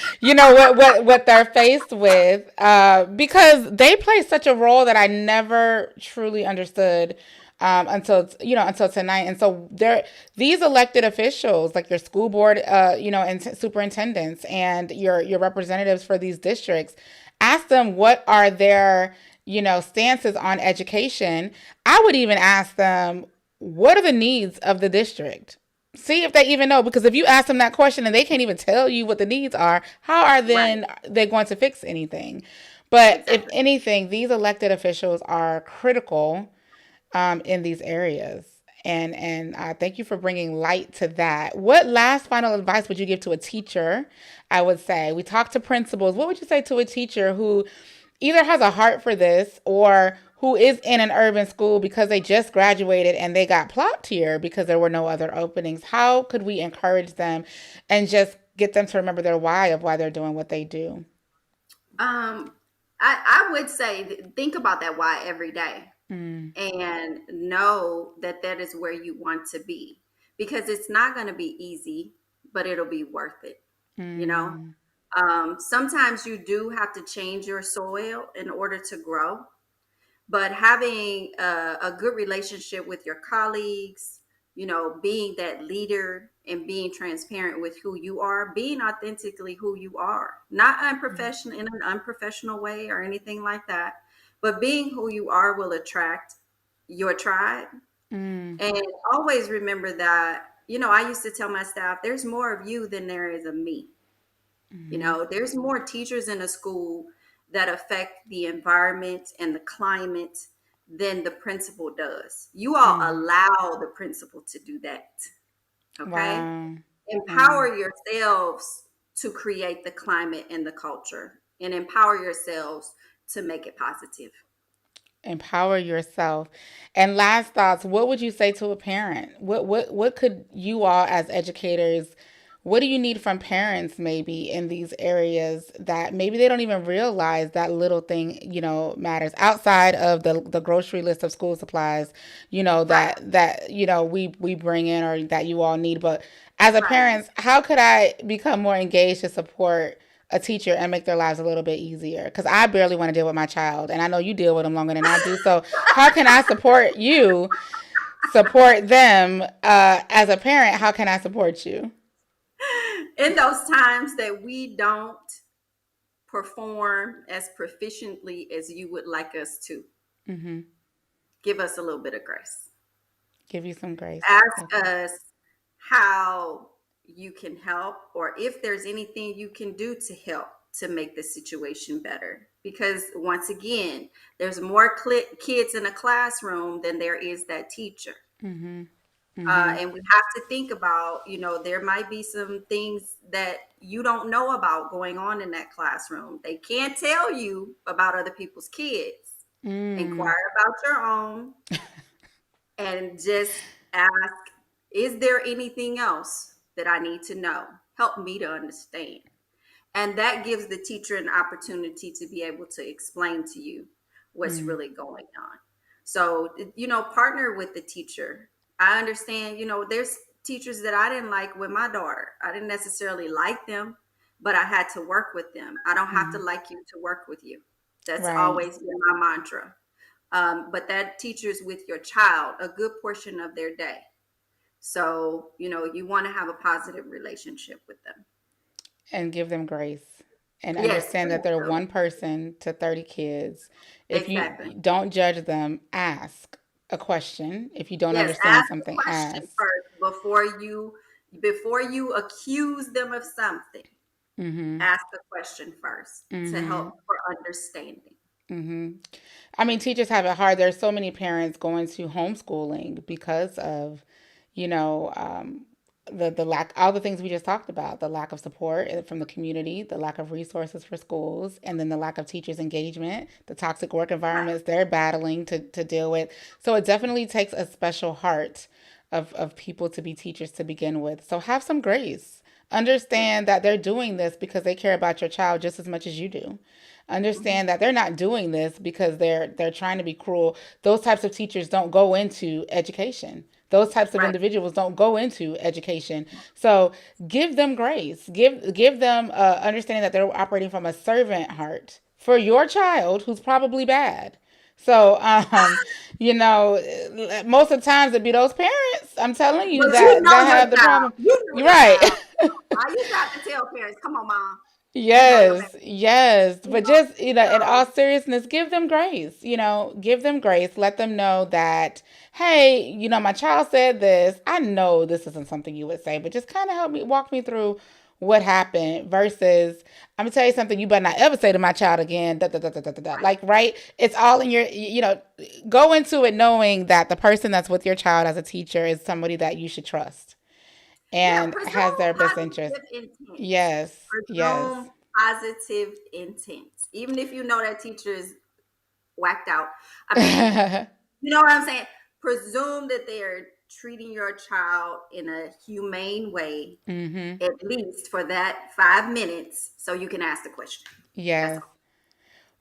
what they're faced with, because they play such a role that I never truly understood, until tonight. And so these elected officials, like your school board, and superintendents, and your representatives for these districts, ask them what are their stances on education. I would even ask them, what are the needs of the district? See if they even know, because if you ask them that question and they can't even tell you what the needs are, how are Right. then they going to fix anything? But if Exactly. anything, these elected officials are critical, in these areas. And thank you for bringing light to that. What last final advice would you give to a teacher? I would say, we talked to principals. What would you say to a teacher who either has a heart for this, or who is in an urban school because they just graduated and they got plopped here because there were no other openings? How could we encourage them and just get them to remember their why of why they're doing what they do? Um, I would say think about that why every day Mm, and know that that is where you want to be, because it's not going to be easy, but it'll be worth it. You know, mm, sometimes you do have to change your soil in order to grow. But having a good relationship with your colleagues, being that leader and being transparent with who you are, being authentically who you are, not unprofessional in an unprofessional way or anything like that, but being who you are will attract your tribe. mm, And always remember that, I used to tell my staff, there's more of you than there is of me. mm, There's more teachers in a school that affect the environment and the climate than the principal does. You all mm. allow the principal to do that. Okay? Wow. Wow. Empower yourselves to create the climate and the culture, and empower yourselves to make it positive. Empower yourself. And last thoughts, what would you say to a parent? What could you all as educators, what do you need from parents maybe in these areas that maybe they don't even realize that little thing, matters outside of the grocery list of school supplies, Right, we bring in, or that you all need. But as a right. parent, how could I become more engaged to support a teacher and make their lives a little bit easier? Because I barely want to deal with my child, and I know you deal with them longer than I do. So how can I support you, support them, as a parent? How can I support you? In those times that we don't perform as proficiently as you would like us to, Mm-hmm. give us a little bit of grace. Give you some grace. Ask Okay. us how you can help, or if there's anything you can do to help to make the situation better. Because once again, there's more kids in a classroom than there is that teacher. Mm-hmm. Mm-hmm. And we have to think about, there might be some things that you don't know about going on in that classroom. They can't tell you about other people's kids. Mm. Inquire about your own, and just ask, is there anything else that I need to know? Help me to understand. And that gives the teacher an opportunity to be able to explain to you what's Mm. really going on. So, partner with the teacher. I understand, there's teachers that I didn't like with my daughter. I didn't necessarily like them, but I had to work with them. I don't have to Mhm. like you to work with you. That's Right. always been my mantra. But that teacher's with your child a good portion of their day. So, you want to have a positive relationship with them. And give them grace and Yes, understand that please they're do. one person to 30 kids. If you Exactly. don't judge them, ask a question. If you don't Yes, understand ask the something, question ask. first before you accuse them of something. Mhm. Ask the question first to help Mhm. for understanding. Mhm. I mean, teachers have it hard. There's so many parents going to homeschooling because of, you know, the lack, all the things we just talked about, the lack of support from the community, the lack of resources for schools, and then the lack of teachers' engagement, the toxic work Right. environments they're battling to deal with. So it definitely takes a special heart of people to be teachers to begin with. So have some grace. Yes. Understand that they're doing this because they care about your child just as much as you do. Mhm. Understand that they're not doing this because they're trying to be cruel. Those types of teachers don't go into education. Those types of Right. individuals don't go into education. So give them grace. Give them understanding that they're operating from a servant heart for your child who's probably bad. So, most of the times it be those parents. I'm telling you But you that know your have the child. problem. You know You're your right. child. I used to have to tell parents, come on, mom, you know your Yes, baby. yes. You But know. just, in all So seriousness, give them grace. Give them grace. Let them know that, hey, my child said this. I know this isn't something you would say, but just kind of walk me through what happened versus, I'm gonna tell you something you better not ever say to my child again. Da, da, da, da, da, da, da. right. Like, right? It's all in go into it knowing that the person that's with your child as a teacher is somebody that you should trust Yeah, and has presume their best interest. positive intent. Yes, yes. Presume positive intent. Even if you know that teacher is whacked out. I mean, you know what I'm saying? Presume that they are treating your child in a humane way, Mm-hmm. at least for that 5 minutes, so you can ask the question. That's Yes. all.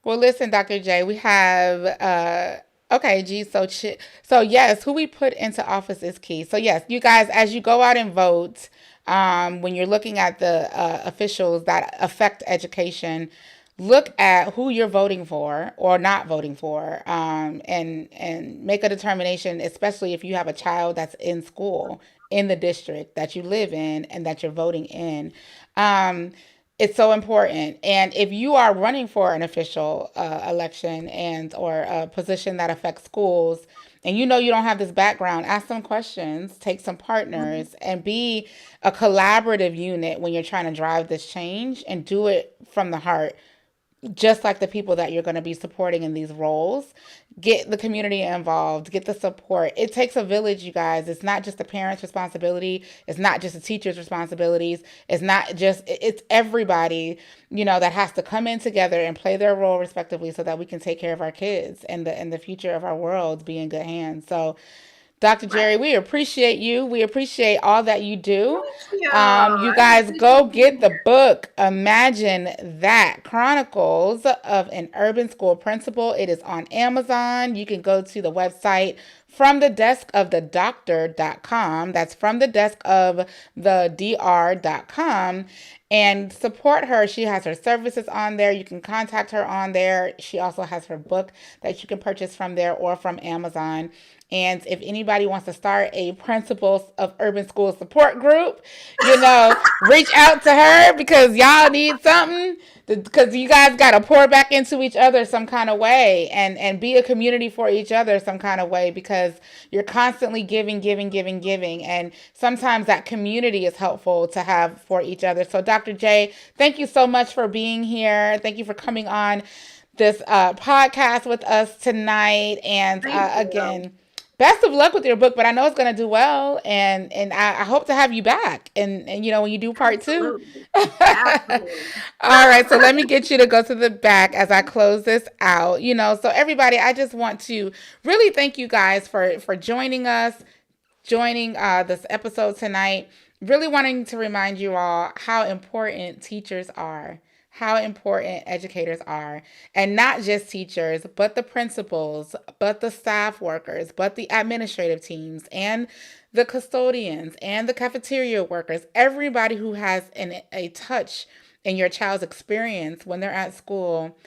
Well, listen, Dr. J, we have okay, G. So yes, who we put into office is key. So yes, you guys, as you go out and vote, when you're looking at the officials that affect education, look at who you're voting for or not voting for, and make a determination, especially if you have a child that's in school in the district that you live in and that you're voting in. Um, it's so important. And if you are running for an official election and or a position that affects schools, and you don't have this background, ask some questions, take some Mhm. partners, and be a collaborative unit when you're trying to drive this change and do it from the heart, just like the people that you're going to be supporting in these roles. Get the community involved, get the support. It takes a village, you guys. It's not just the parents' responsibility, it's not just the teachers' responsibilities, it's not just, it's everybody, that has to come in together and play their role respectively so that we can take care of our kids and the future of our world be in good hands. So Dr. Right. Jerri, we appreciate you. We appreciate all that you do. Thank you. You I guys go appreciate get being the here. book, Imagine That, Chronicles of an Urban School Principal. It is on Amazon. You can go to the website from the desk of the doctor.com. That's from the desk of the dr.com and support her. She has her services on there. You can contact her on there. She also has her book that you can purchase from there or from Amazon. And if anybody wants to start a principals of urban school support group, reach out to her because y'all need something. Because you guys got to pour back into each other some kind of way and be a community for each other some kind of way because you're constantly giving, giving, giving, giving. And sometimes that community is helpful to have for each other. So, Dr. J, thank you so much for being here. Thank you for coming on this podcast with us tonight. And Thank you. again, best of luck with your book, but I know it's going to do well. And I hope to have you back. And when you do part two. Absolutely. All Absolutely. right, so let me get you to go to the back as I close this out. So everybody, I just want to really thank you guys for joining us, joining this episode tonight. Really wanting to remind you all how important teachers are, how important educators are, and not just teachers, but the principals, but the staff workers, but the administrative teams, and the custodians, and the cafeteria workers, everybody who has a touch in your child's experience when they're at school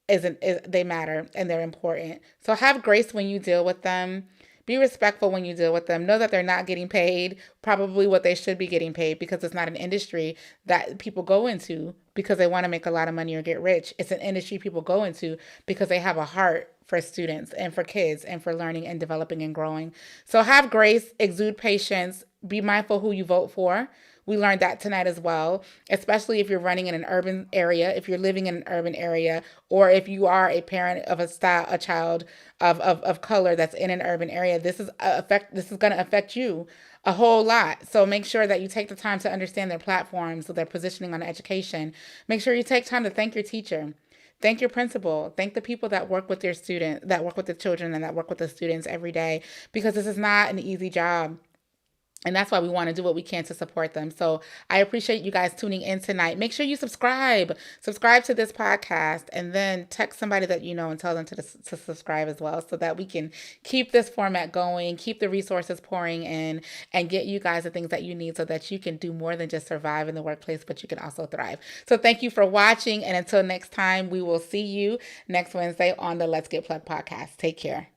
they matter and they're important. So have grace when you deal with them. Be respectful when you deal with them. Know that they're not getting paid probably what they should be getting paid, because it's not an industry that people go into because they want to make a lot of money or get rich. It's an industry people go into because they have a heart for students and for kids and for learning and developing and growing. So have grace, exude patience, be mindful who you vote for. We learned that tonight as well, especially if you're running in an urban area, if you're living in an urban area, or if you are a parent of a child of color that's in an urban area. This is going to affect you a whole lot. So make sure that you take the time to understand their platforms, their positioning on education. Make sure you take time to thank your teacher. Thank your principal. Thank the people that work with that work with the children and that work with the students every day, because this is not an easy job. And that's why we want to do what we can to support them. So I appreciate you guys tuning in tonight. Make sure you subscribe to this podcast, and then text somebody that you know and tell them to subscribe as well, so that we can keep this format going, keep the resources pouring in, and get you guys the things that you need so that you can do more than just survive in the workplace, but you can also thrive. So thank you for watching. And until next time, we will see you next Wednesday on the Let's Get Plugged podcast. Take care.